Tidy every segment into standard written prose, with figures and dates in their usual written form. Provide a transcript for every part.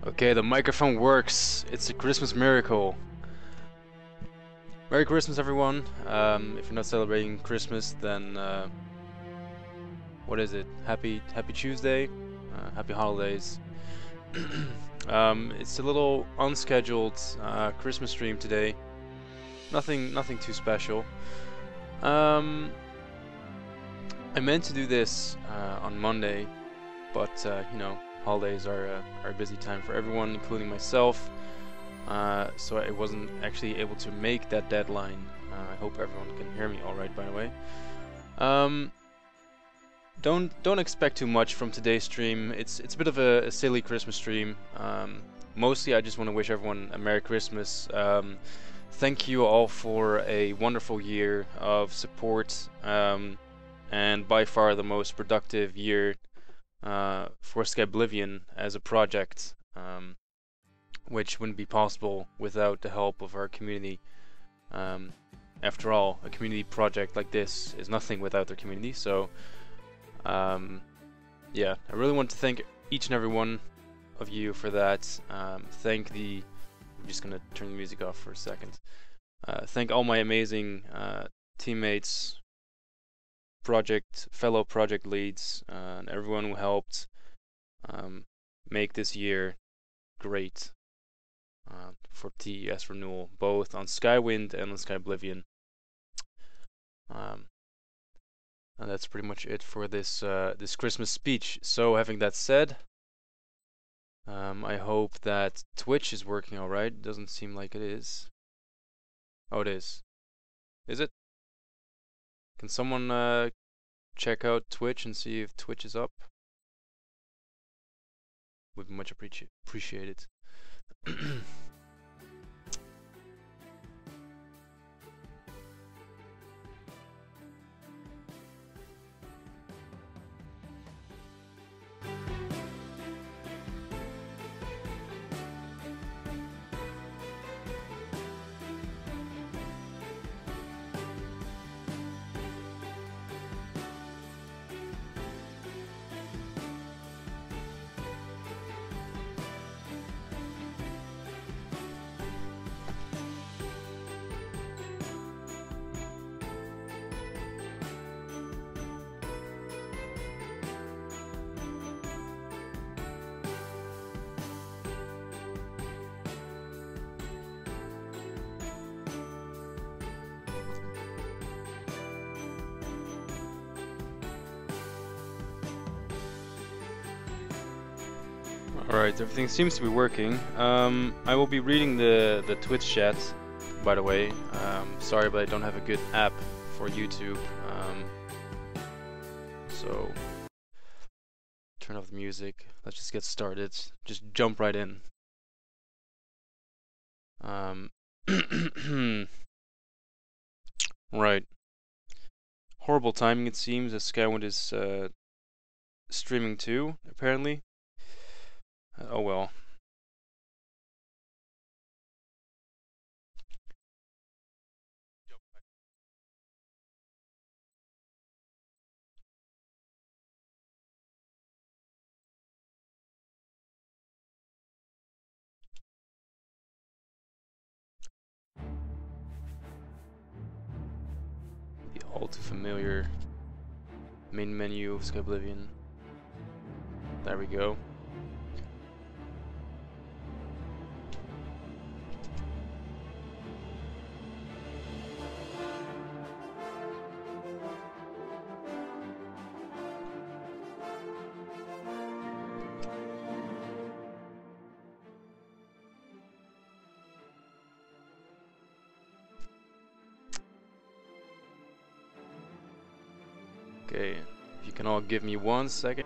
Okay, the microphone works. It's a Christmas miracle. Merry Christmas, everyone. If you're not celebrating Christmas, then what is it? Happy Tuesday. Happy holidays. It's a little unscheduled Christmas stream today. Nothing too special. I meant to do this on Monday, but you know, holidays are a busy time for everyone, including myself. So I wasn't actually able to make that deadline. I hope everyone can hear me all right, by the way. Don't expect too much from today's stream. It's a bit of a silly Christmas stream. Mostly, I just want to wish everyone a Merry Christmas. Thank you all for a wonderful year of support, and by far the most productive year for Skyblivion as a project. Which wouldn't be possible without the help of our community. After all, a community project like this is nothing without their community, so yeah, I really want to thank each and every one of you for that. I'm just gonna turn the music off for a second. Thank all my amazing teammates, fellow project leads, and everyone who helped make this year great. For TES renewal, both on Skywind and on Skyblivion. And that's pretty much it for this this Christmas speech. So having that said, I hope that Twitch is working all right. Doesn't seem like it is. Oh, it is. Is it? Can someone check out Twitch and see if Twitch is up? Would be much appreciated. Alright, everything seems to be working. I will be reading the Twitch chat, by the way. Sorry, but I don't have a good app for YouTube. So, turn off the music. Let's just get started. Just jump right in. Right. Horrible timing, it seems, as Skywind is streaming too, apparently. Oh well. The all too familiar main menu of Skyblivion. There we go. Okay, if you can all give me 1 second.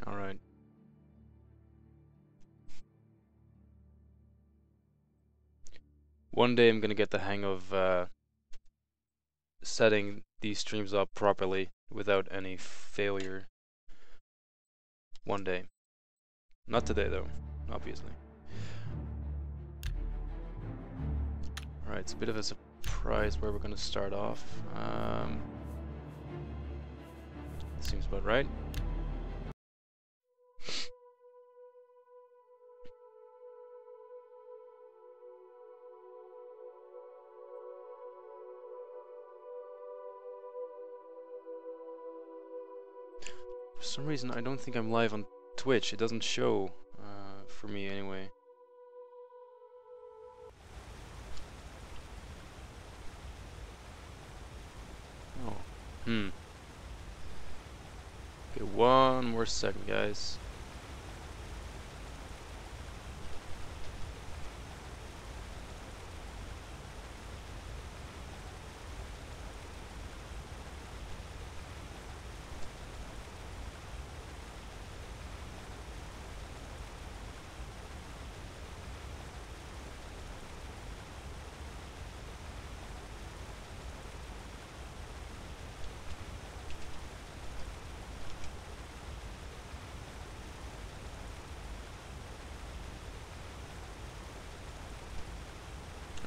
Alright. One day I'm gonna get the hang of setting these streams up properly without any failure. One day. Not today though, obviously. Alright, it's a bit of a surprise where we're gonna start off. Seems about right. For some reason I don't think I'm live on Twitch. It doesn't show for me anyway. Oh. Okay, one more second, guys.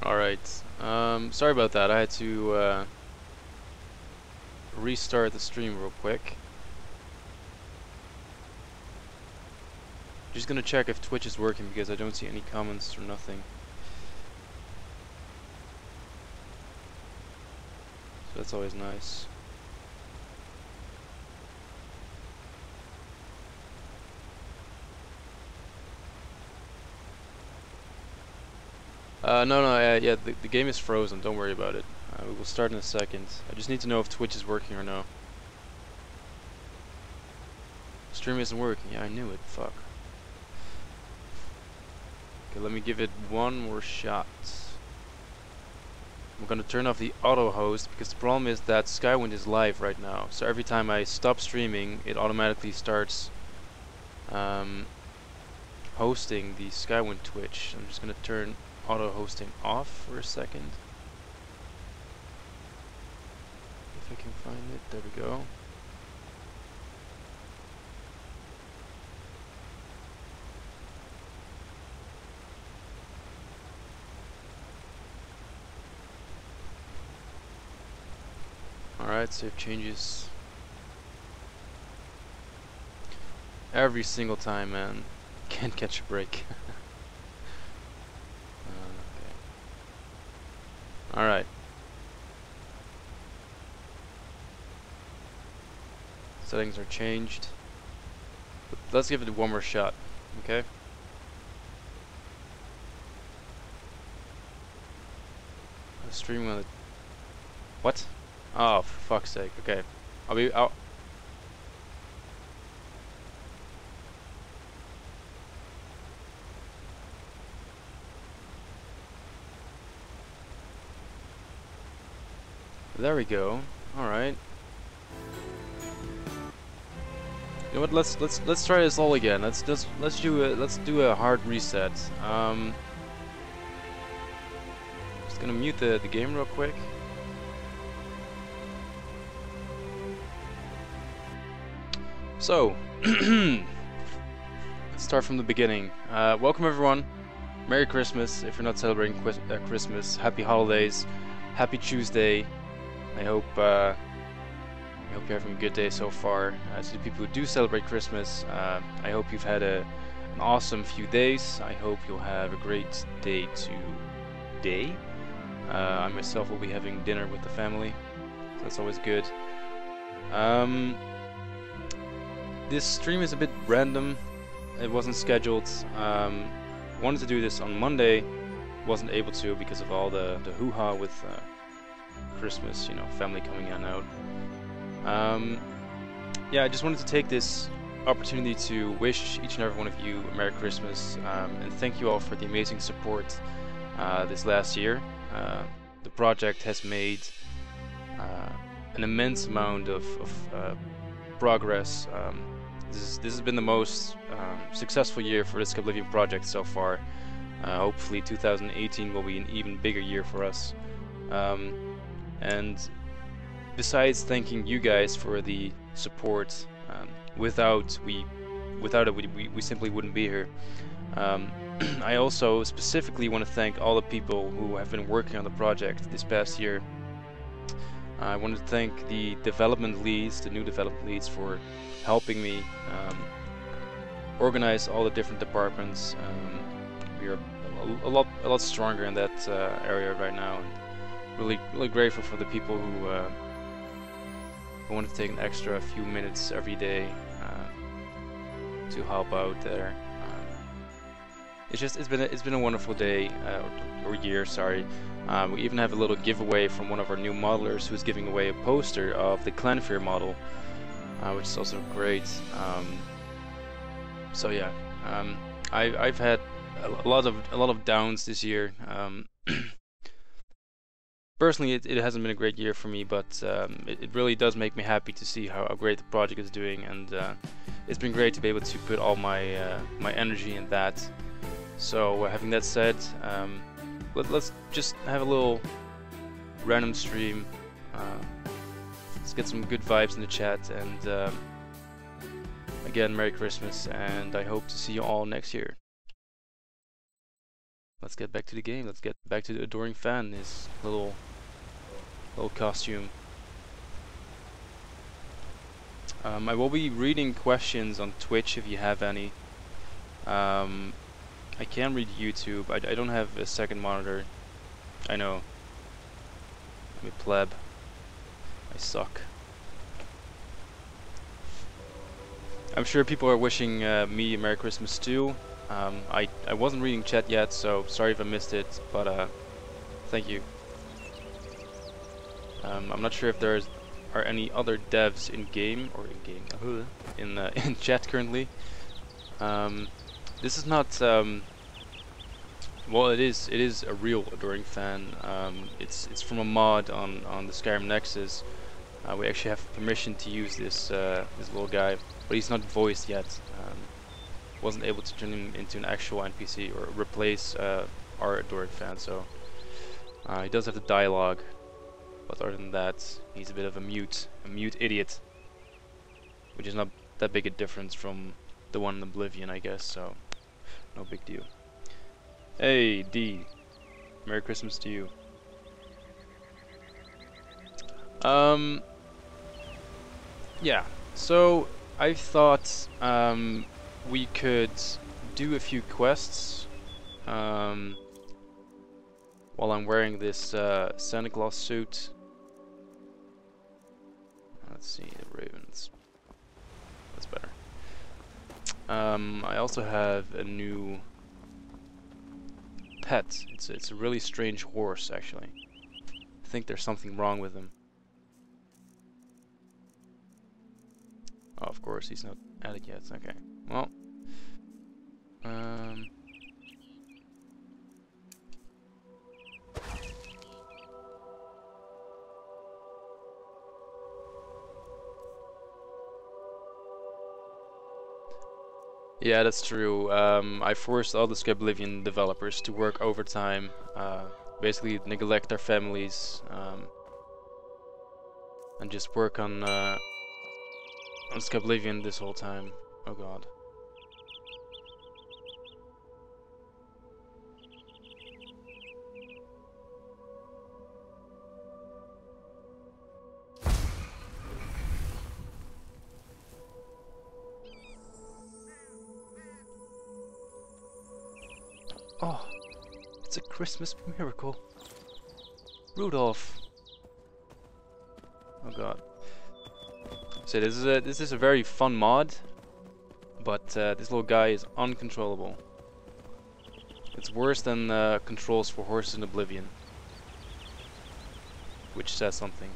Alright, sorry about that. I had to restart the stream real quick. Just gonna check if Twitch is working because I don't see any comments or nothing. So that's always nice. Yeah, the game is frozen, don't worry about it. We will start in a second. I just need to know if Twitch is working or no. Stream isn't working, yeah, I knew it, fuck. Okay, let me give it one more shot. I'm gonna turn off the auto host because the problem is that Skywind is live right now. So every time I stop streaming, it automatically starts hosting the Skywind Twitch. I'm just gonna turn auto hosting off for a second. If I can find it, there we go. Alright, save changes. Every single time, man. Can't catch a break. Okay. Alright. Settings are changed. But let's give it one more shot, okay? I'm streaming on the... What? Oh, for fuck's sake. Okay. I'll be out. There we go. All right. You know what? Let's try this all again. Let's do a hard reset. Just gonna mute the game real quick. So, let's start from the beginning. Welcome everyone. Merry Christmas. If you're not celebrating Christmas, Happy Holidays. Happy Tuesday. I hope you're having a good day so far. To the people who do celebrate Christmas, I hope you've had an awesome few days. I hope you'll have a great day today. I myself will be having dinner with the family, so that's always good. This stream is a bit random. It wasn't scheduled. Wanted to do this on Monday, wasn't able to because of all the hoo-ha with Christmas, you know, family coming in and out. Yeah, I just wanted to take this opportunity to wish each and every one of you a Merry Christmas, and thank you all for the amazing support this last year. The project has made an immense amount of progress This has been the most successful year for the Skyblivion project so far. Hopefully 2018 will be an even bigger year for us. And besides thanking you guys for the support, without it we simply wouldn't be here. I also specifically want to thank all the people who have been working on the project this past year. I want to thank the development leads, the new development leads, for helping me organize all the different departments. We are a lot stronger in that area right now, and really grateful for the people who want to take an extra few minutes every day to help out there. It's been a wonderful day or year, sorry. We even have a little giveaway from one of our new modelers who's giving away a poster of the Clanfear model, which is also great. So yeah, I've had a lot of downs this year. Personally, it hasn't been a great year for me, but it really does make me happy to see how great the project is doing, and it's been great to be able to put all my my energy in that. So having that said, let's just have a little random stream. Let's get some good vibes in the chat, and again, Merry Christmas, and I hope to see you all next year. Let's get back to the game. Let's get back to the adoring fan, his little costume. I will be reading questions on Twitch if you have any. I can read YouTube. I don't have a second monitor. I know. I'm a pleb. I suck. I'm sure people are wishing me a Merry Christmas too. I wasn't reading chat yet, so sorry if I missed it, but thank you. I'm not sure if there are any other devs in game or in chat currently. This is not well, it is a real adoring fan. It's from a mod on the Skyrim Nexus. We actually have permission to use this little guy, but he's not voiced yet. Wasn't able to turn him into an actual NPC or replace our adoring fan, so he does have the dialogue, but other than that, he's a bit of a mute idiot, which is not that big a difference from the one in Oblivion, I guess, so no big deal. Hey, D. Merry Christmas to you. Yeah, so I thought we could do a few quests while I'm wearing this Santa Claus suit. Let's see, the ravens. That's better. I also have a new pet. It's a really strange horse, actually. I think there's something wrong with him. Oh, of course, he's not added yet. Okay. Well. Yeah, that's true. I forced all the Skyblivion developers to work overtime, basically neglect their families, and just work on Skyblivion this whole time. Oh god. Oh, it's a Christmas miracle. Rudolph. Oh god. So this is a very fun mod, but this little guy is uncontrollable. It's worse than controls for horses in Oblivion, which says something.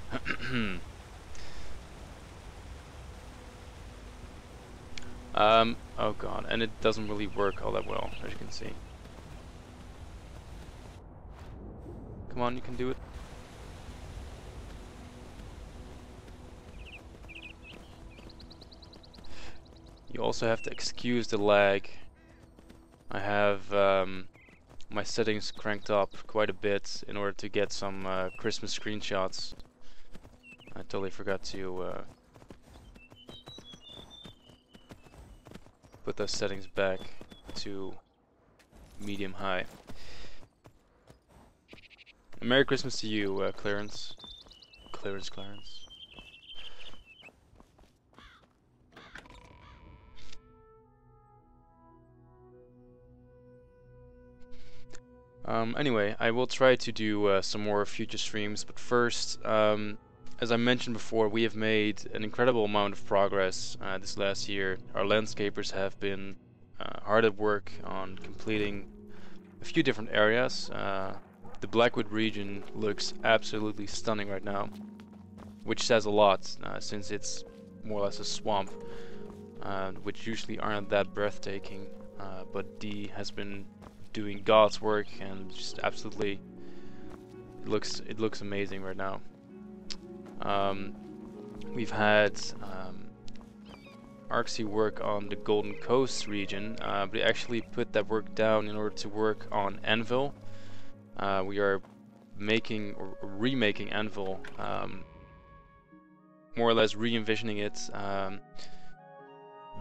Oh god, and it doesn't really work all that well, as you can see. Come on, you can do it. You also have to excuse the lag. I have my settings cranked up quite a bit in order to get some Christmas screenshots. I totally forgot to put those settings back to medium high. Merry Christmas to you, Clarence. Clarence. Anyway, I will try to do some more future streams, but first, as I mentioned before, we have made an incredible amount of progress this last year. Our landscapers have been hard at work on completing a few different areas. The Blackwood region looks absolutely stunning right now, which says a lot since it's more or less a swamp, which usually aren't that breathtaking. But D has been doing God's work and just absolutely it looks amazing right now. We've had Arxie work on the Golden Coast region, but he actually put that work down in order to work on Anvil. We are making or remaking Anvil, more or less re-envisioning it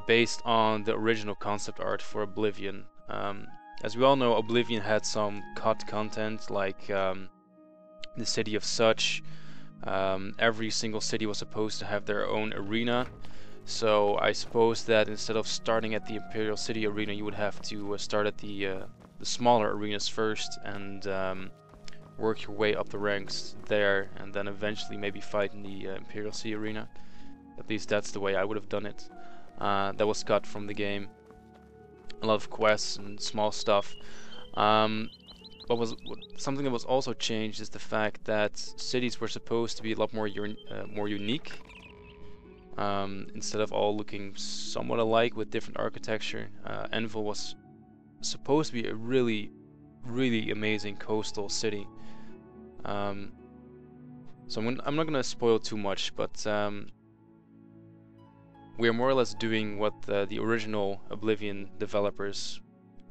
based on the original concept art for Oblivion. As we all know, Oblivion had some cut content, like the city of such. Every single city was supposed to have their own arena. So I suppose that instead of starting at the Imperial City arena, you would have to start at the smaller arenas first and work your way up the ranks there, and then eventually maybe fight in the Imperial City arena. At least that's the way I would have done it. That was cut from the game. A lot of quests and small stuff. Something that was also changed is the fact that cities were supposed to be a lot more unique. Instead of all looking somewhat alike with different architecture, Anvil was supposed to be a really, really amazing coastal city. So I'm not gonna spoil too much, but we are more or less doing what the original Oblivion developers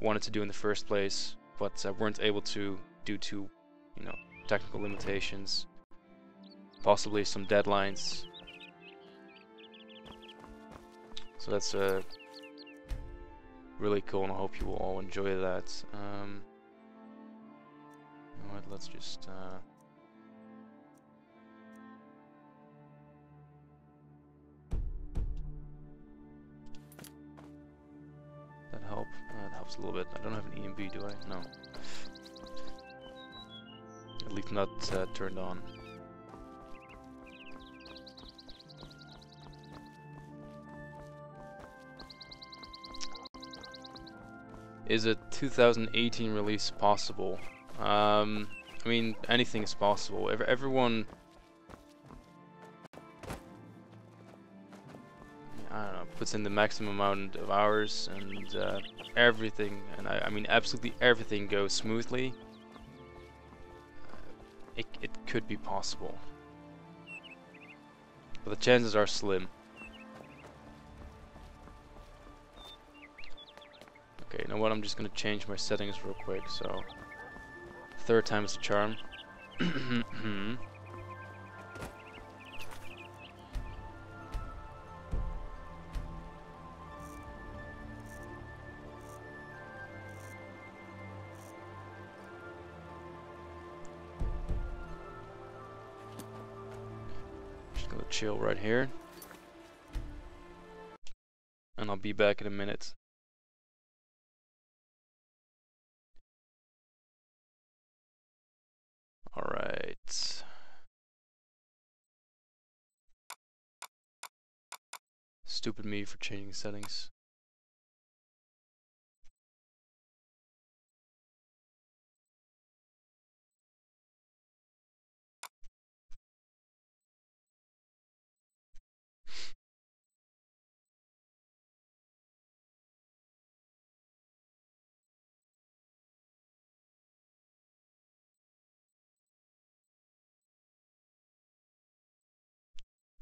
wanted to do in the first place, but weren't able to due to, you know, technical limitations, possibly some deadlines. So that's really cool, and I hope you will all enjoy that. You know what, let's just that help? That helps a little bit. I don't have an EMB, do I? No. At least not turned on. Is a 2018 release possible? I mean, anything is possible. Everyone, I don't know, puts in the maximum amount of hours, and everything, and I mean absolutely everything goes smoothly. It could be possible, but the chances are slim. Okay, you know what? I'm just gonna change my settings real quick. So, third time's the charm. Just gonna chill right here, and I'll be back in a minute. Alright. Stupid me for changing settings.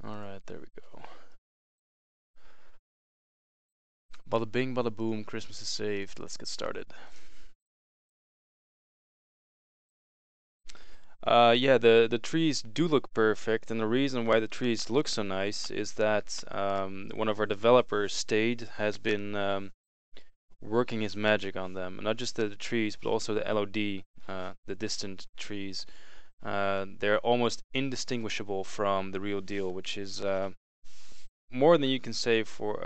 Alright, there we go. Bada bing, bada boom, Christmas is saved. Let's get started. Yeah, the trees do look perfect, and the reason why the trees look so nice is that one of our developers, Stade, has been working his magic on them. Not just the trees, but also the LOD, the distant trees. They're almost indistinguishable from the real deal, which is more than you can say for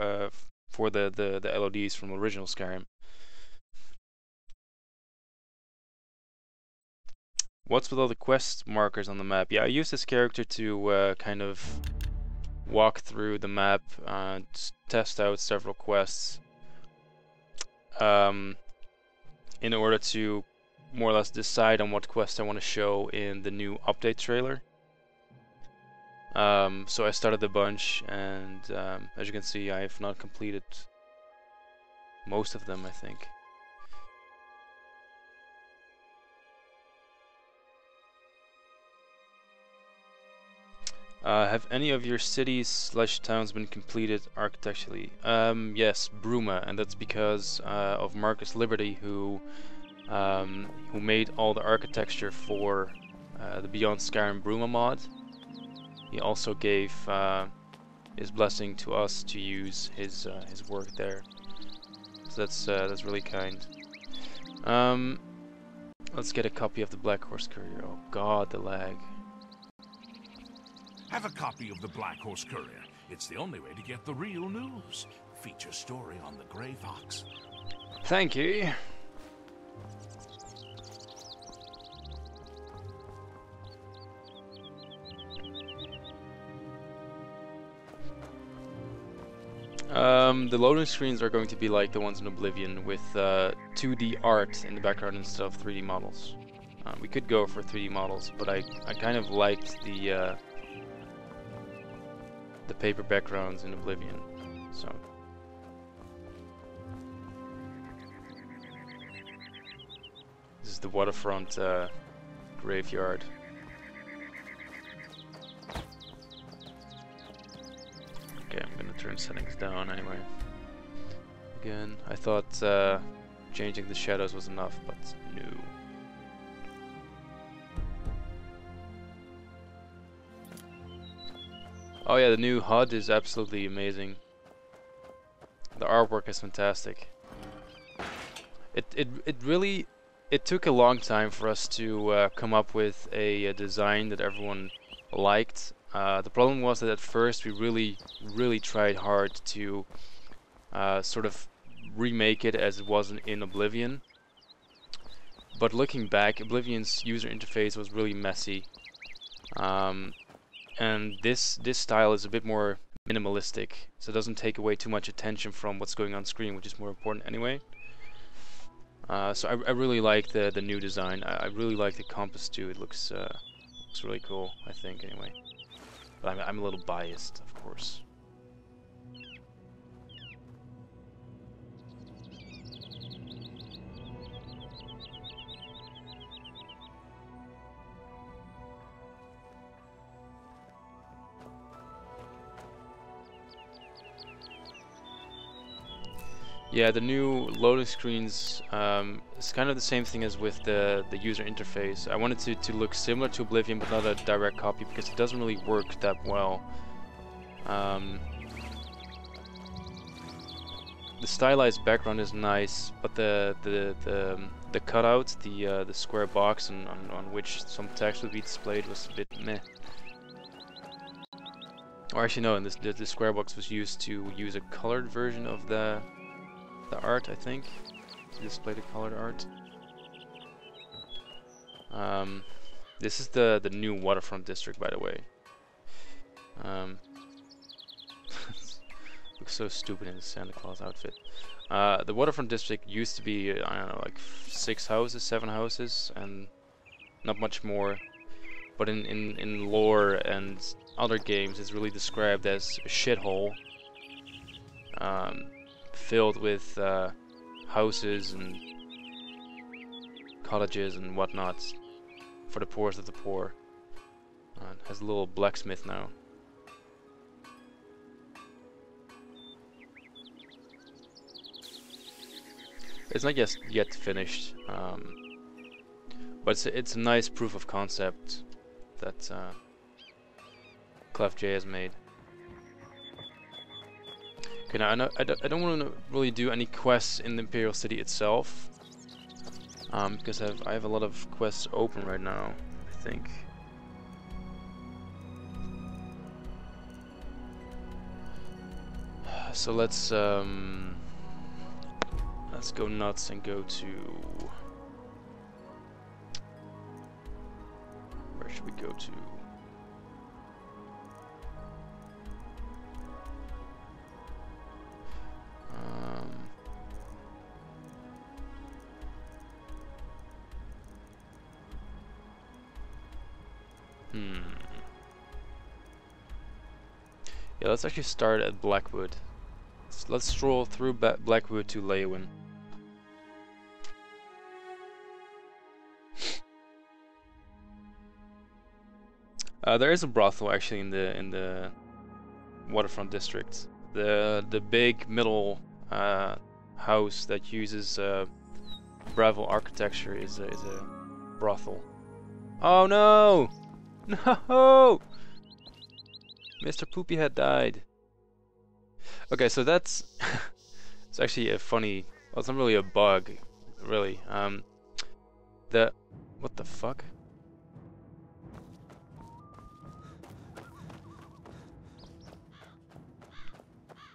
the LODs from original Skyrim. What's with all the quest markers on the map? Yeah, I use this character to kind of walk through the map, test out several quests, in order to more or less decide on what quest I want to show in the new update trailer. So I started a bunch, and as you can see, I have not completed most of them, I think. Have any of your cities/towns been completed architecturally? Yes, Bruma, and that's because of Marcus Liberty, who made all the architecture for the Beyond Skyrim Bruma mod. He also gave his blessing to us to use his work there. So that's really kind. Let's get a copy of the Black Horse Courier. Oh God, the lag. Have a copy of the Black Horse Courier. It's the only way to get the real news. Feature story on the Grey Fox. Thank you. The loading screens are going to be like the ones in Oblivion, with 2D art in the background instead of 3D models. We could go for 3D models, but I kind of liked the paper backgrounds in Oblivion, so. This is the waterfront graveyard. Okay, I'm gonna turn settings down anyway. Again, I thought changing the shadows was enough, but no. Oh yeah, the new HUD is absolutely amazing. The artwork is fantastic. It took a long time for us to come up with a design that everyone liked. The problem was that at first we really tried hard to sort of remake it as it was in Oblivion. But looking back, Oblivion's user interface was really messy. And this style is a bit more minimalistic, so it doesn't take away too much attention from what's going on screen, which is more important anyway. So I really like the new design. I really like the compass too. It looks really cool, I think, anyway. But I'm a little biased, of course. Yeah, the new loading screens is kind of the same thing as with the user interface. I wanted to look similar to Oblivion, but not a direct copy, because it doesn't really work that well. The stylized background is nice, but the cutout, the square box on which some text would be displayed, was a bit meh. Or actually no, the square box was used to use a colored version of the art, I think, to display the colored art. This is the new waterfront district, by the way. Looks so stupid in the Santa Claus outfit. The waterfront district used to be, I don't know, like 6 houses, 7 houses, and not much more. But in lore and other games, it's really described as a shithole. Filled with houses and cottages and whatnot for the poorest of the poor. It has a little blacksmith now. It's not yet finished, but it's a nice proof of concept that Clef J has made. Okay, now I don't want to really do any quests in the Imperial City itself, because I have a lot of quests open right now, I think. So let's go nuts and go to, where should we go to? Yeah, let's actually start at Blackwood. Let's stroll through Blackwood to Leeuwin. There is a brothel actually in the waterfront district. The big middle house that uses Bravo architecture is a brothel. Oh no! No! Mr. Poopyhead died. Okay, so that's it's actually a funny. Well, it's not really a bug, really. What the fuck?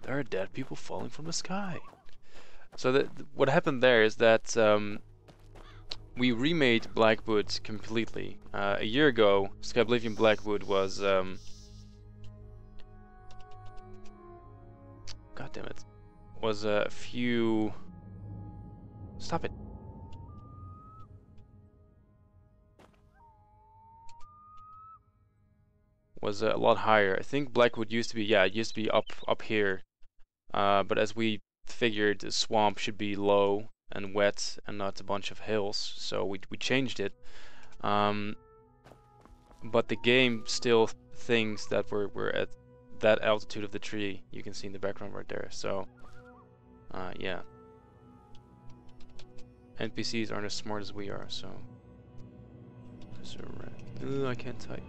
There are dead people falling from the sky. So what happened there is that we remade Blackwood completely. A year ago, Skyblivion Blackwood was God damn it. Was a few. Stop it. Was a lot higher. I think Blackwood used to be, yeah, it used to be up here. But as we figured, the swamp should be low and wet and not a bunch of hills, so we changed it. But the game still thinks that we're at that altitude of the tree you can see in the background right there. So yeah, NPCs aren't as smart as we are, so I can't type.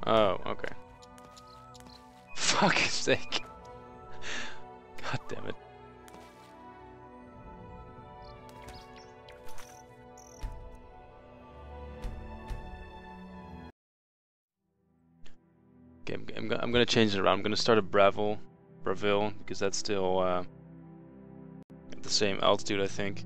Oh, okay. Fuck's sake. God damn it. Okay, I'm gonna change it around. I'm gonna start at Braville, because that's still at the same altitude, I think.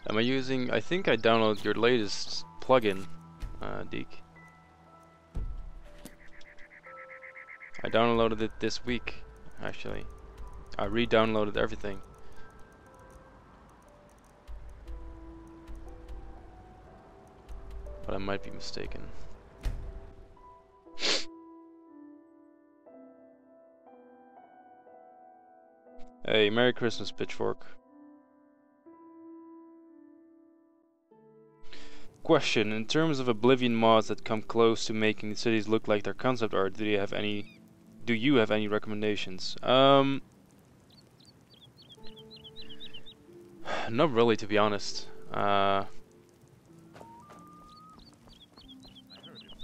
Am I using? I think I downloaded your latest plugin, Deke. I downloaded it this week, actually. I re-downloaded everything. But I might be mistaken. Hey, Merry Christmas, Pitchfork. Question: in terms of Oblivion mods that come close to making the cities look like their concept art, do you have any recommendations? Not really, to be honest. I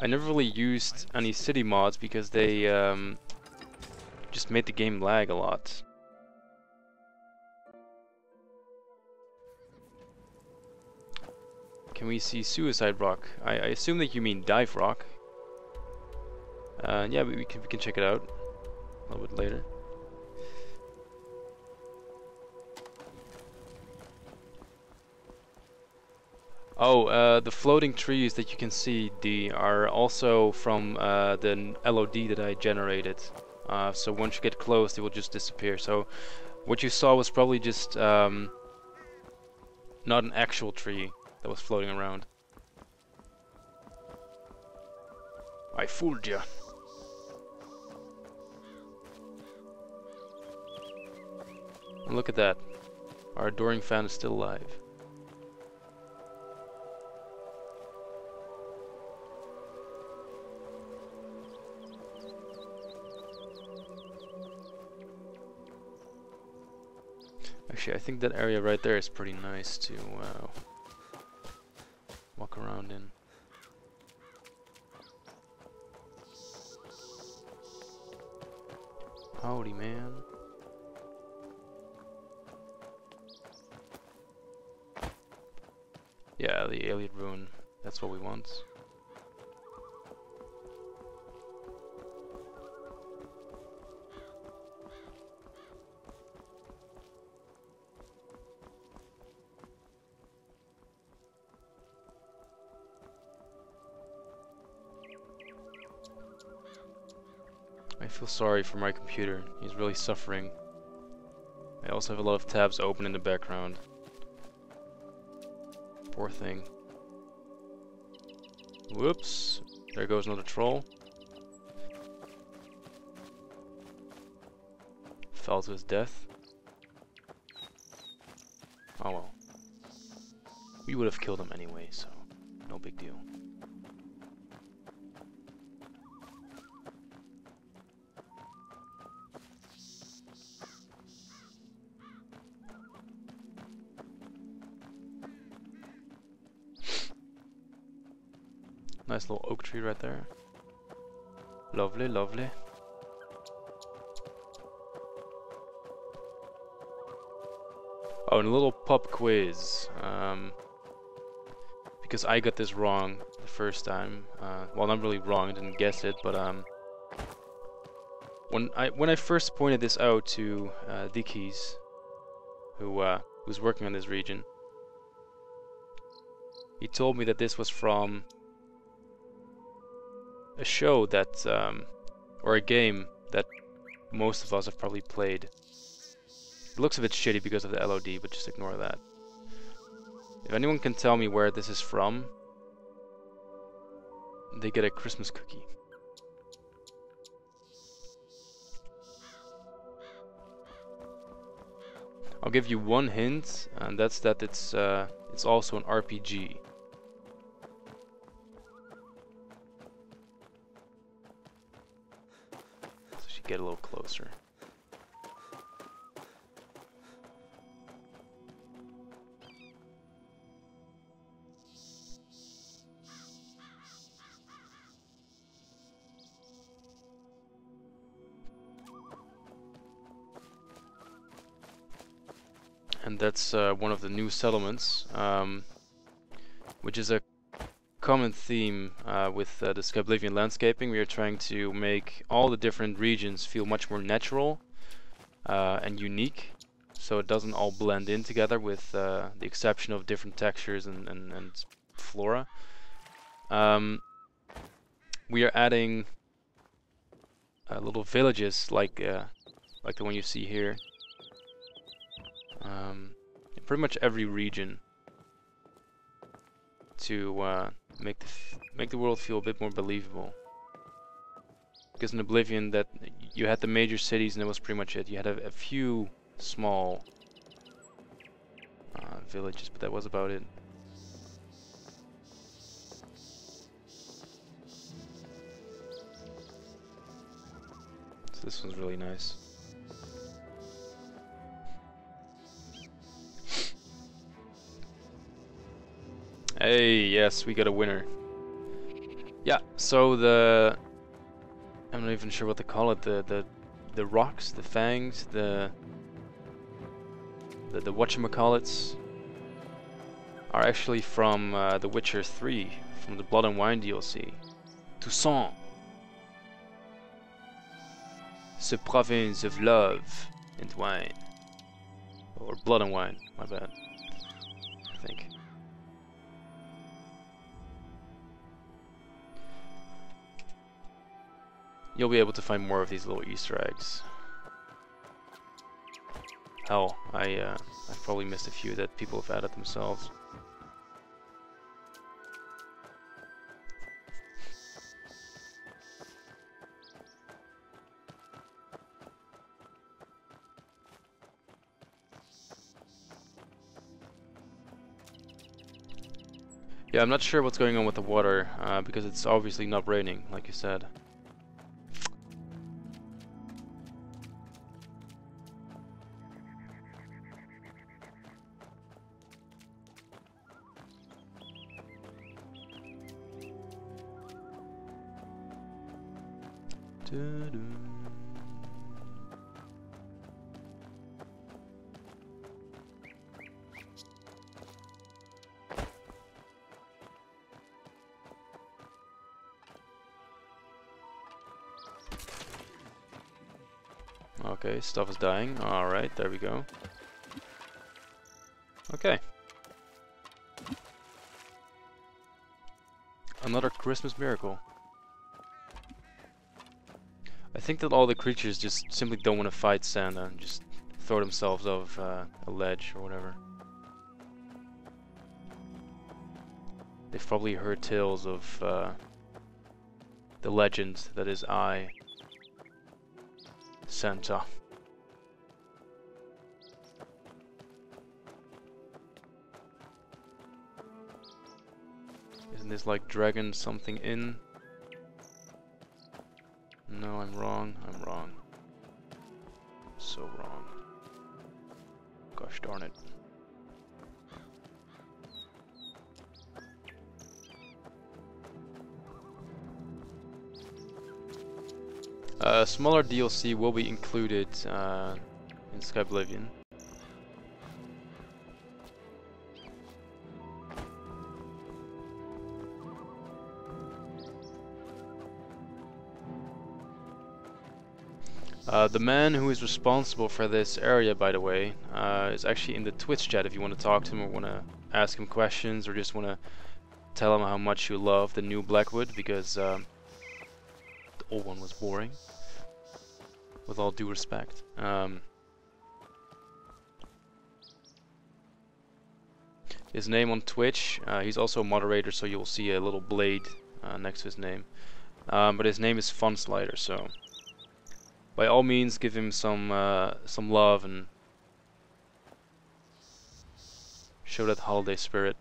never really used any city mods because they just made the game lag a lot. Can we see Suicide Rock? I assume that you mean Dive Rock. Yeah, we can check it out a little bit later. Oh, the floating trees that you can see, are also from the LOD that I generated. So once you get close, they will just disappear. So what you saw was probably just not an actual tree that was floating around. I fooled ya. And look at that. Our adoring fan is still alive. Actually, I think that area right there is pretty nice to walk around in. Howdy, man. Yeah, the alien ruin. That's what we want. I feel sorry for my computer. He's really suffering. I also have a lot of tabs open in the background. Poor thing. Whoops. There goes another troll. Fell to his death. Oh well. We would have killed him anyway, so no big deal. Nice little oak tree right there. Lovely, lovely. Oh, and a little pub quiz. Because I got this wrong the first time. Well, not really wrong, I didn't guess it, but when I first pointed this out to Dickies, who was working on this region, he told me that this was from a show that, or a game that most of us have probably played. It looks a bit shitty because of the LOD, but just ignore that. If anyone can tell me where this is from, they get a Christmas cookie. I'll give you one hint, and that's that it's also an RPG. Get a little closer. And that's one of the new settlements, which is a common theme with the Skyblivion landscaping. We are trying to make all the different regions feel much more natural and unique, so it doesn't all blend in together with the exception of different textures and flora. We are adding little villages like the one you see here in pretty much every region to make the world feel a bit more believable. Because in Oblivion, that you had the major cities and that was pretty much it. You had a few small villages, but that was about it. So this one's really nice. Hey, yes, we got a winner. Yeah, so I'm not even sure what to call it. The rocks, the fangs, the whatchamacallits are actually from The Witcher 3, from the Blood and Wine DLC. Toussaint, ce province of love and wine, or blood and wine. My bad. I think. You'll be able to find more of these little Easter eggs. Hell, I've probably missed a few that people have added themselves. Yeah, I'm not sure what's going on with the water, because it's obviously not raining, like you said. Okay, stuff is dying. Alright, there we go. Okay. Another Christmas miracle. I think that all the creatures just simply don't want to fight Santa and just throw themselves off a ledge or whatever. They've probably heard tales of the legend that is Santa. Isn't this like dragon something in? No, I'm wrong. I'm wrong. So wrong. Gosh darn it. Smaller DLC will be included in Skyblivion. The man who is responsible for this area, by the way, is actually in the Twitch chat if you want to talk to him or want to ask him questions or just want to tell him how much you love the new Blackwood, because the old one was boring. With all due respect. His name on Twitch, he's also a moderator, so you'll see a little blade next to his name. But his name is Funslider, so by all means give him some love and show that holiday spirit.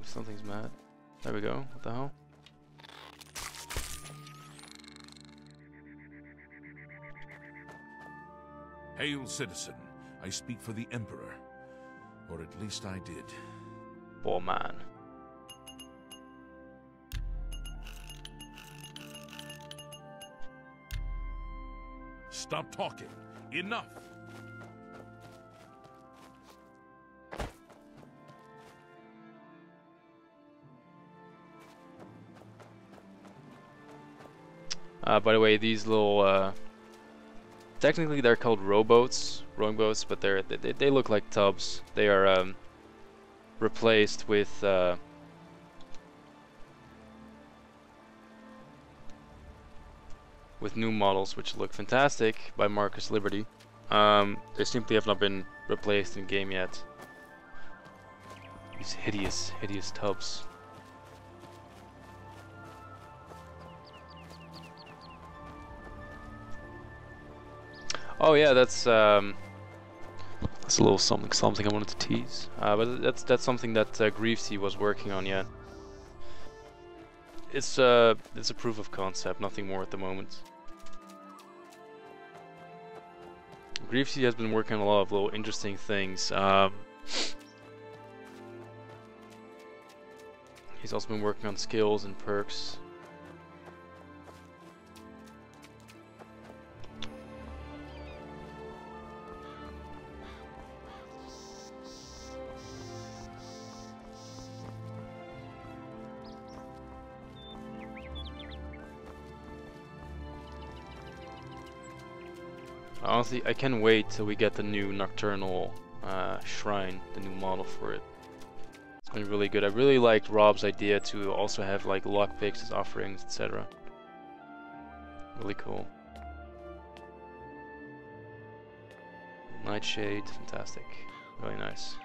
Something's mad. There we go. What the hell? Hail, citizen. I speak for the Emperor. Or at least I did. Poor man. Stop talking. Enough. By the way, these little, technically they're called rowboats, rowing boats, but they look like tubs. They are replaced with new models, which look fantastic by Marcus Liberty. They simply have not been replaced in game yet. These hideous, hideous tubs. Oh yeah, that's a little something I wanted to tease. But that's something that Greavesy was working on yet. It's a proof of concept, nothing more at the moment. Greavesy has been working on a lot of little interesting things. He's also been working on skills and perks. Honestly, I can't wait till we get the new nocturnal shrine, the new model for it. It's going to be really good. I really liked Rob's idea to also have like lockpicks as offerings, etc. Really cool. Nightshade, fantastic. Really nice.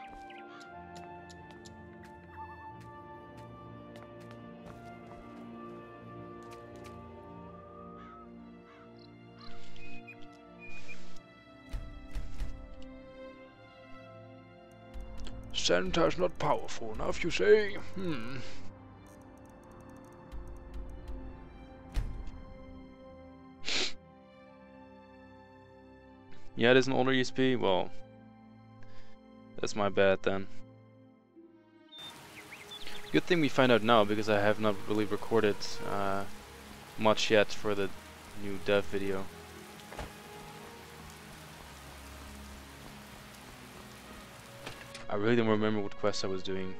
Santa's not powerful enough, you say? Yeah, it is an older ESP? Well, that's my bad then. Good thing we find out now, because I have not really recorded much yet for the new dev video. I really don't remember what quest I was doing.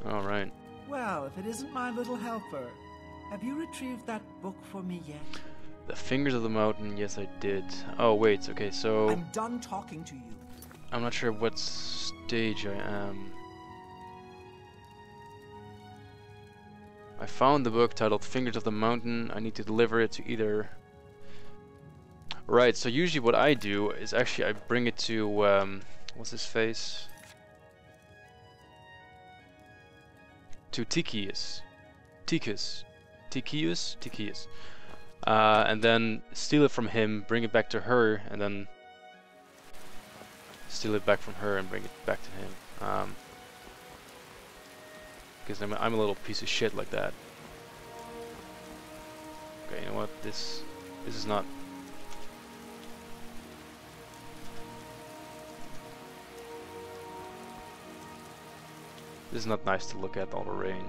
Alright. Well, if it isn't my little helper, have you retrieved that book for me yet? The Fingers of the Mountain, yes I did. Oh wait, okay, so... I'm done talking to you. I'm not sure what stage I am. I found the book titled Fingers of the Mountain. I need to deliver it to either... Right, so usually what I do is actually I bring it to, what's his face? To Tikius. And then steal it from him, bring it back to her, and then steal it back from her and bring it back to him. Because I'm a little piece of shit like that. Okay, you know what? This is not. This is not nice to look at, all the rain.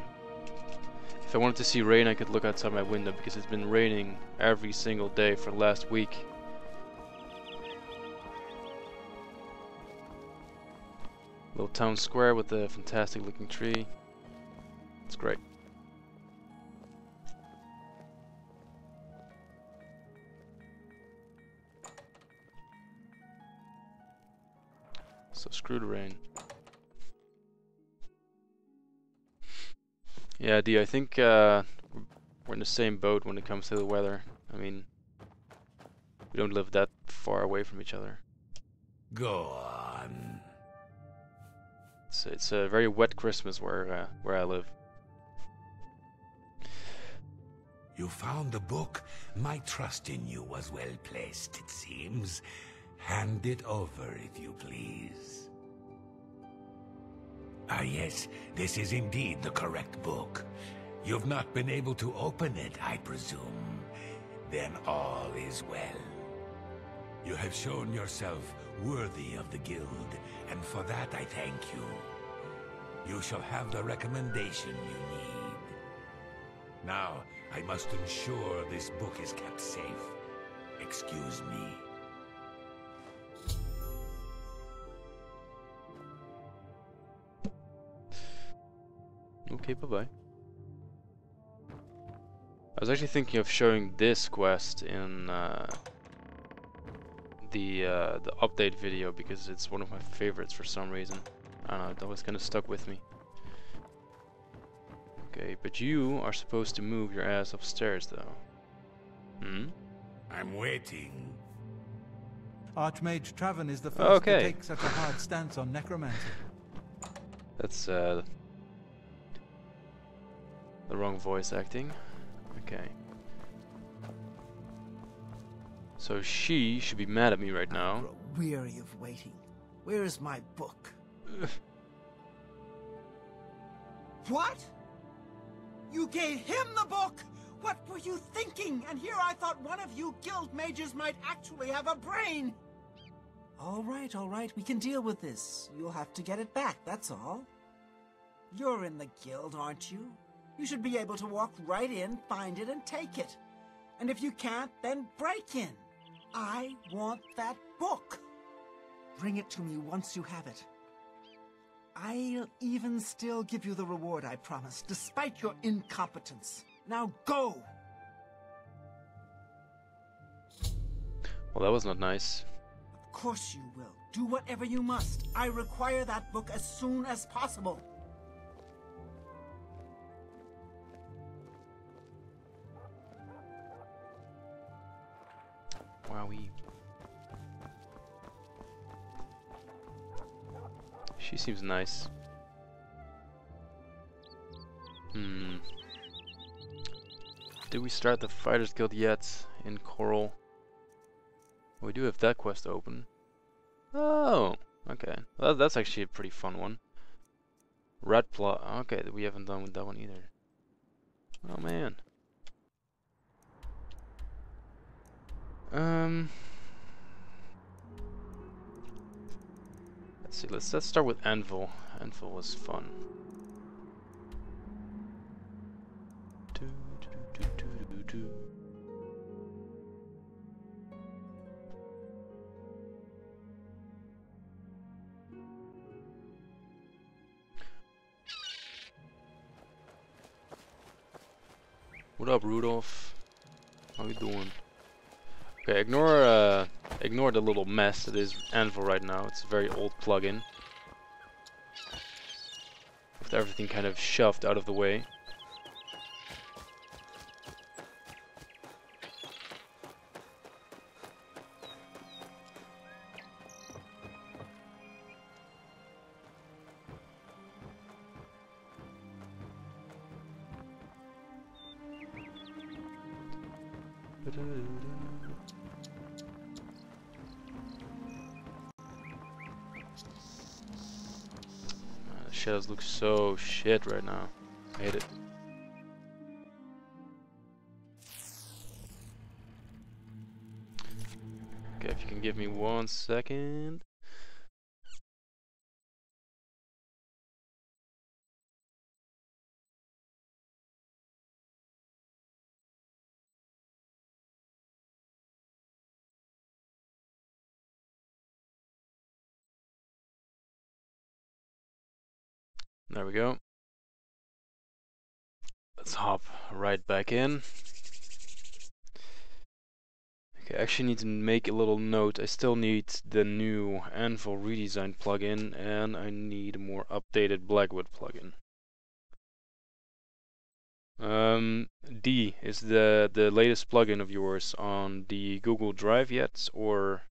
If I wanted to see rain, I could look outside my window, because it's been raining every single day for the last week. Little town square with a fantastic looking tree. It's great. So screw the rain. Yeah, D, I think we're in the same boat when it comes to the weather. I mean, we don't live that far away from each other. Go on. It's a very wet Christmas where I live. You found the book. My trust in you was well placed, it seems. Hand it over, if you please. Ah, yes, this is indeed the correct book. You've not been able to open it, I presume. Then all is well. You have shown yourself worthy of the guild, and for that I thank you. You shall have the recommendation you need. Now, I must ensure this book is kept safe. Excuse me. Okay, bye-bye. I was actually thinking of showing this quest in the update video, because it's one of my favorites for some reason. I don't know, that was kind of stuck with me. Okay, but you are supposed to move your ass upstairs, though. I'm waiting. Archmage Traven is the first to Okay. take such a hard stance on necromancy. That's the wrong voice acting. Okay. So she should be mad at me right I now. grow weary of waiting. Where is my book? What? You gave him the book? What were you thinking? And here I thought one of you guild mages might actually have a brain. All right, we can deal with this. You'll have to get it back, that's all. You're in the guild, aren't you? You should be able to walk right in, find it, and take it. And if you can't, then break in. I want that book. Bring it to me once you have it. I'll even still give you the reward I promised, despite your incompetence. Now go! Well, that was not nice. Of course you will. Do whatever you must. I require that book as soon as possible. Wowee. She seems nice. Did we start the Fighters Guild yet in Coral? We do have that quest open. Oh, okay. Well, that's actually a pretty fun one. Red Plot. Okay, we haven't done with that one either. Oh man. Let's see. Let's start with Anvil. Anvil was fun. What up, Rudolph? How you doing? Okay, ignore the little mess that is Anvil right now. It's a very old plugin with everything kind of shoved out of the way. The shadows look so shit right now. I hate it. Okay, if you can give me 1 second. There we go. Let's hop right back in. Okay, I actually need to make a little note. I still need the new Anvil redesign plugin, and I need a more updated Blackwood plugin. D, is the latest plugin of yours on the Google Drive yet, or?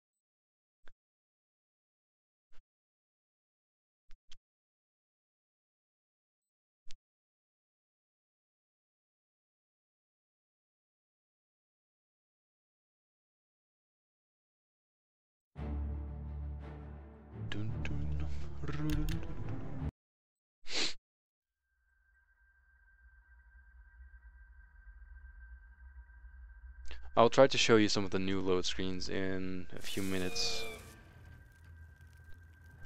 I'll try to show you some of the new load screens in a few minutes.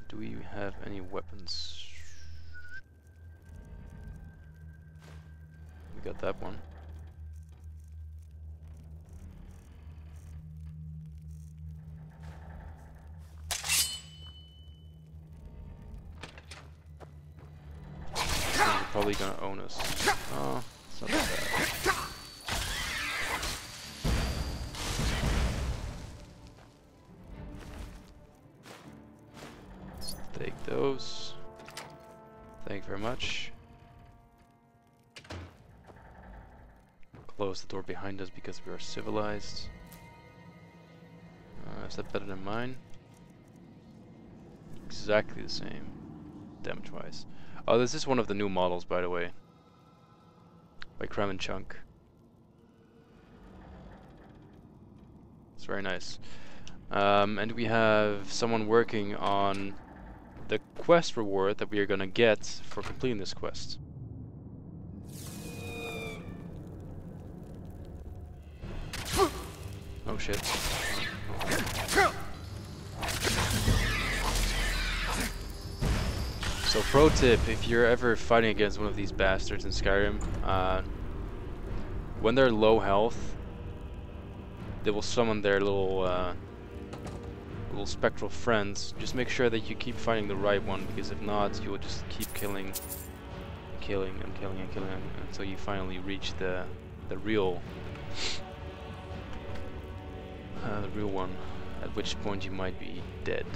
Do we have any weapons? We got that one. They're probably gonna own us. Oh, it's not that bad. Take those. Thank you very much. Close the door behind us because we are civilized. Is that better than mine? Exactly the same. Damage-wise. Oh, this is one of the new models, by the way. By Crumb and Chunk. It's very nice. And we have someone working on the quest reward that we are gonna get for completing this quest. Oh shit. So pro tip, if you're ever fighting against one of these bastards in Skyrim, when they're low health, they will summon their little little spectral friends, just make sure that you keep finding the right one, because if not, you'll just keep killing until you finally reach the real one, at which point you might be dead.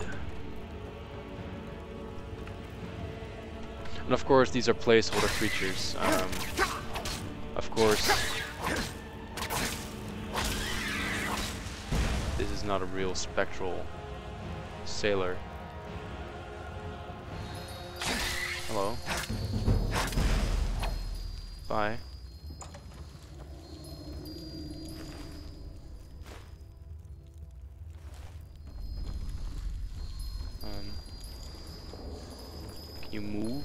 And of course, these are placeholder creatures. Of course, this is not a real spectral sailor. Hello. Bye. Can you move?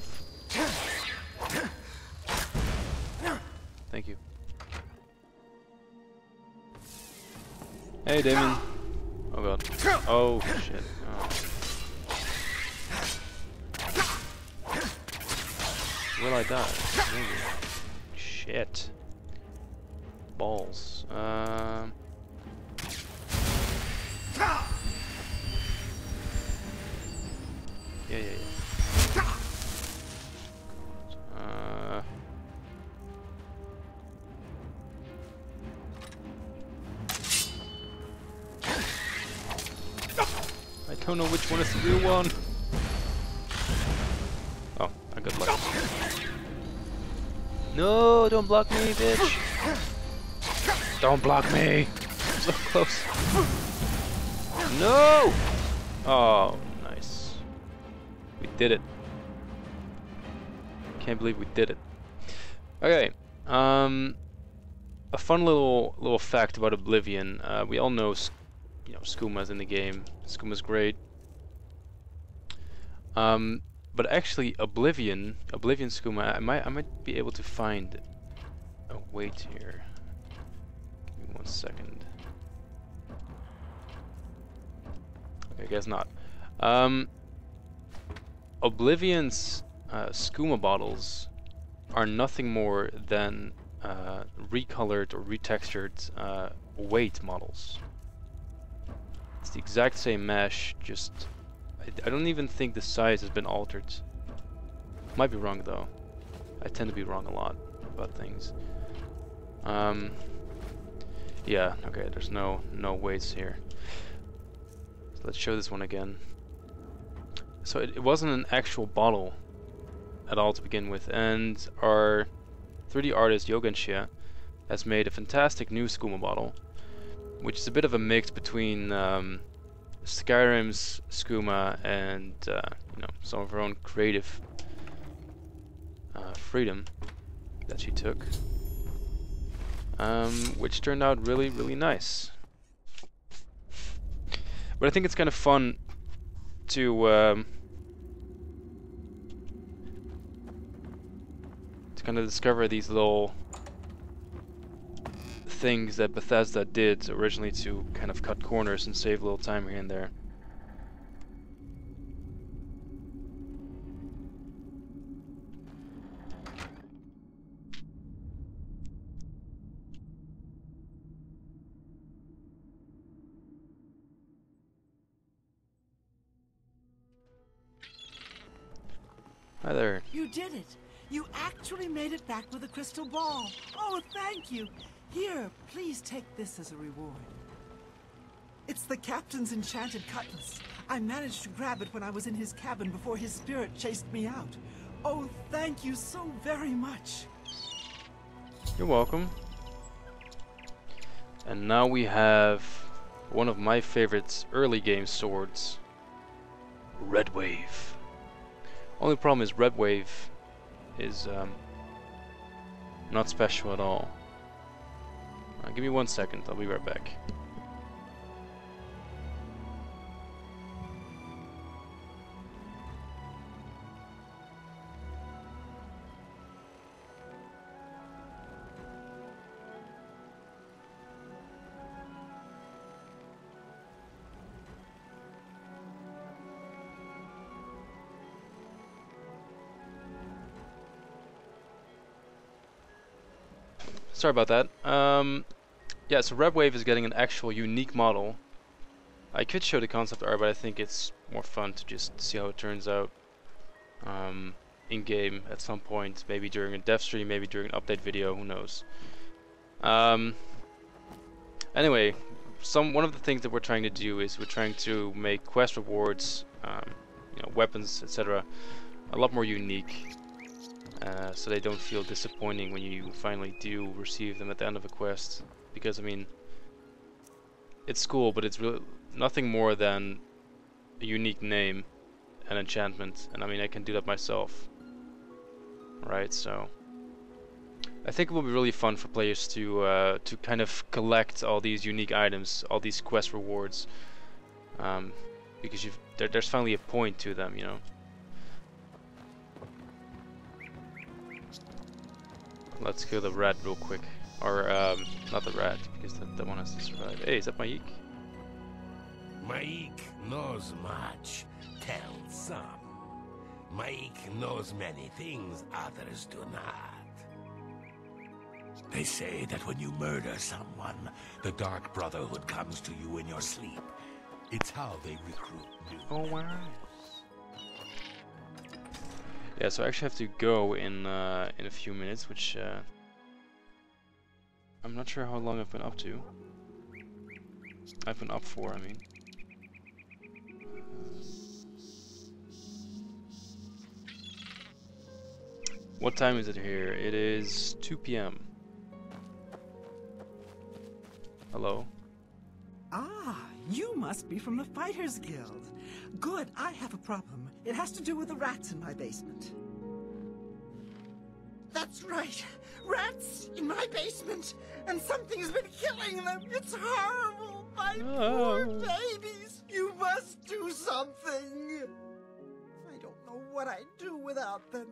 Thank you. Hey, Damon. Oh god. Oh shit. Oh. Will I die? Maybe. Shit. Balls. Yeah. I don't know which one is the real one. Oh, I got lucky. No, don't block me, bitch. Don't block me. So close. No! Oh, nice. We did it. Can't believe we did it. Okay. A fun little fact about Oblivion. We all know, Skoomma's in the game. Skoomma's great. But actually, Oblivion Skoomma, I might be able to find a weight here. Give me 1 second. Okay, I guess not. Oblivion's skooma bottles are nothing more than recolored or retextured weight models. It's the exact same mesh, just I don't even think the size has been altered. Might be wrong though. I tend to be wrong a lot about things. Yeah, okay, there's no weights here. So let's show this one again. So it wasn't an actual bottle at all to begin with, and our 3D artist Yoganshia has made a fantastic new skooma bottle, which is a bit of a mix between Skyrim's skooma and some of her own creative freedom that she took, which turned out really nice. But I think it's kind of fun to kind of discover these little things that Bethesda did originally to kind of cut corners and save a little time here and there. Hi there. You did it! You actually made it back with a crystal ball! Oh, thank you! Here, please take this as a reward. It's the captain's enchanted cutlass. I managed to grab it when I was in his cabin before his spirit chased me out. Oh, thank you so very much! You're welcome. And now we have one of my favorite early game swords, Red Wave. Only problem is Red Wave is not special at all. Give me 1 second, I'll be right back. Sorry about that. Yeah, so Red Wave is getting an actual unique model I could show the concept art, but I think it's more fun to just see how it turns out in game at some point, maybe during a dev stream, maybe during an update video, who knows. Anyway, one of the things that we're trying to do is we're trying to make quest rewards, you know, weapons, etc., a lot more unique, so they don't feel disappointing when you finally do receive them at the end of a quest. Because I mean, it's cool, but it's really nothing more than a unique name and enchantment, and I mean I can do that myself, right? So I think it will be really fun for players to kind of collect all these unique items, all these quest rewards, because there's finally a point to them, you know. Let's kill the rat real quick, or not the rat, because that one has to survive. Hey, is that Maik? Maik knows much, tells some. Maik knows many things others do not. They say that when you murder someone, the Dark Brotherhood comes to you in your sleep. It's how they recruit new. Oh wow. Yeah, so I actually have to go in a few minutes, which I'm not sure how long I've been up to. I've been up for, I mean. What time is it here? It is 2 p.m. Hello? Ah, you must be from the Fighters Guild. Good, I have a problem. It has to do with the rats in my basement. That's right. Rats in my basement. And something has been killing them. It's horrible. My poor babies. You must do something. I don't know what I'd do without them.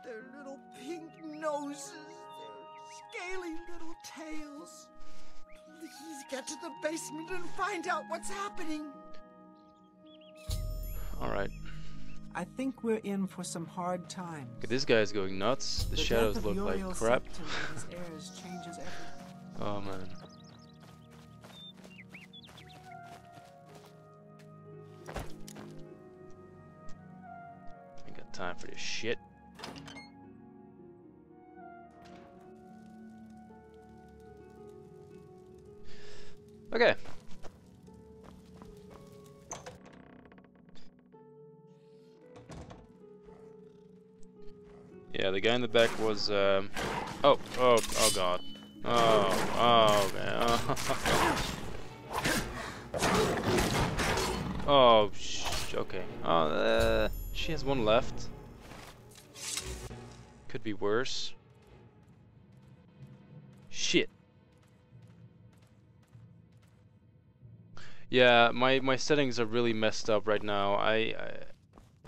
Their little pink noses. Their scaly little tails. Please get to the basement and find out what's happening. Alright. I think we're in for some hard times. Okay, this guy's going nuts. The shadows look like crap. Oh man. I ain't got time for this shit. Okay. Yeah, the guy in the back was oh god. Oh man. Oh okay. She has one left. Could be worse. Shit. Yeah, my settings are really messed up right now.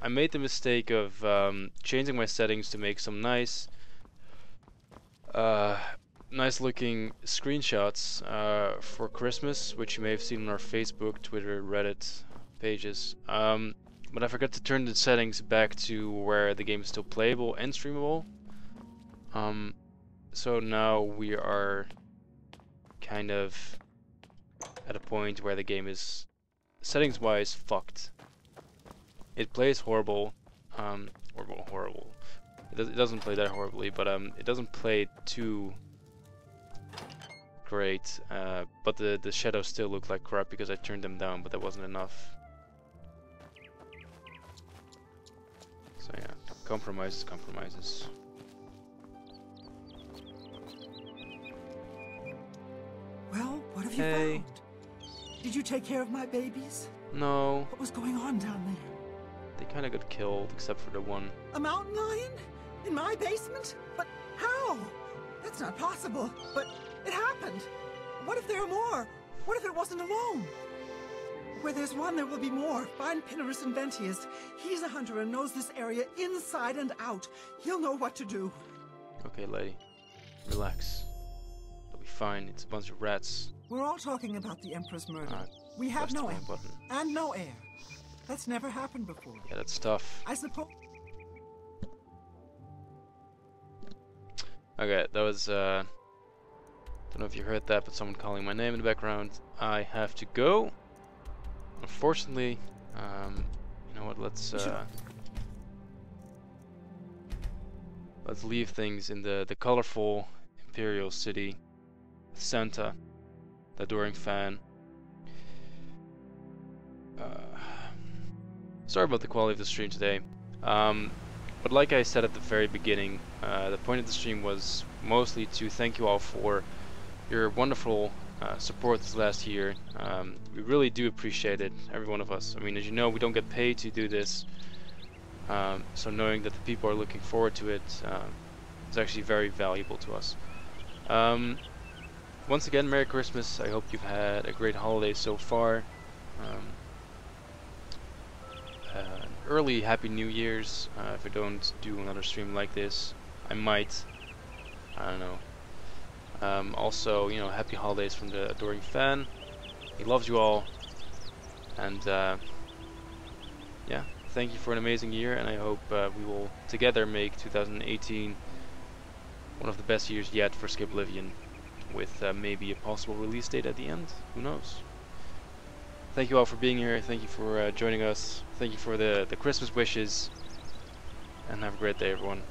I made the mistake of changing my settings to make some nice looking screenshots for Christmas, which you may have seen on our Facebook, Twitter, Reddit pages. But I forgot to turn the settings back to where the game is still playable and streamable. So now we are kind of at a point where the game is settings-wise fucked. It plays horrible, horrible. It doesn't play that horribly, but it doesn't play too great. But the shadows still look like crap because I turned them down, but that wasn't enough. So yeah, compromises. Well, what have you found? Did you take care of my babies? No. What was going on down there? They kind of got killed, except for the one. A mountain lion? In my basement? But how? That's not possible. But it happened. What if there are more? What if it wasn't alone? Where there's one, there will be more. Find Pinarus and Ventius. He's a hunter and knows this area inside and out. He'll know what to do. Okay, lady. Relax. It'll be fine. It's a bunch of rats. We're all talking about the Emperor's murder. We have no ammo and no air. That's never happened before. Yeah, that's tough. I suppose. Okay, that was don't know if you heard that, but someone calling my name in the background. I have to go. unfortunately, you know what? Let's leave things in the colorful Imperial City. Santa, the adoring fan. Sorry about the quality of the stream today. But like I said at the very beginning, the point of the stream was mostly to thank you all for your wonderful support this last year. We really do appreciate it, every one of us. I mean, as you know, we don't get paid to do this, so knowing that the people are looking forward to it is actually very valuable to us. Once again, Merry Christmas. I hope you've had a great holiday so far. An early Happy New Year's. If I don't do another stream like this, I might. I don't know. Also, you know, happy holidays from the adoring fan. He loves you all. And yeah, thank you for an amazing year, and I hope we will together make 2018 one of the best years yet for Skyblivion, with maybe a possible release date at the end. Who knows? Thank you all for being here. Thank you for joining us. Thank you for the Christmas wishes. And have a great day, everyone.